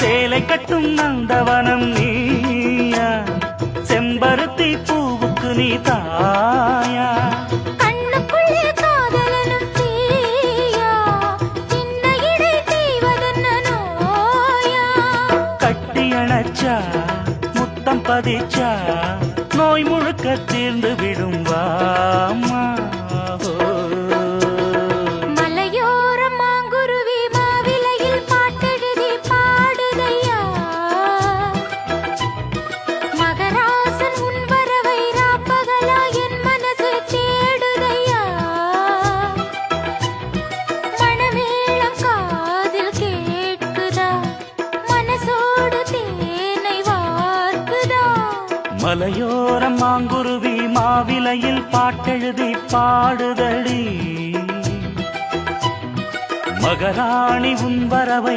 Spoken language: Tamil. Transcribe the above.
சேலை கட்டும் நந்தவனம் நீயா, செம்பருத்தி பூவுக்கு நீ தாயா. கண்ணுக்குள்ளே காதலனும் தீயா, சின்ன இடை தீவதென்ன நோயா. கட்டி அணைச்சா முத்தம் பதிச்சா நோய் முழுக்க தீர்ந்து விடும் வாமா. மலையோரம் மாங்குருவி மாவிலையில் பாட்டெழுதி பாடுதையா, மகராசன் உன் வரவை ராப்பகலா என் மனசு தேடுதையா. மணமேளம் காதில் கேட்குதா, மனசோடு தேனை வார்க்குதா. மலையோரம் மாங்குருவி மாவிலையில் பாட்டெழுதி பாடுதடி, மகராணி உன் வரவை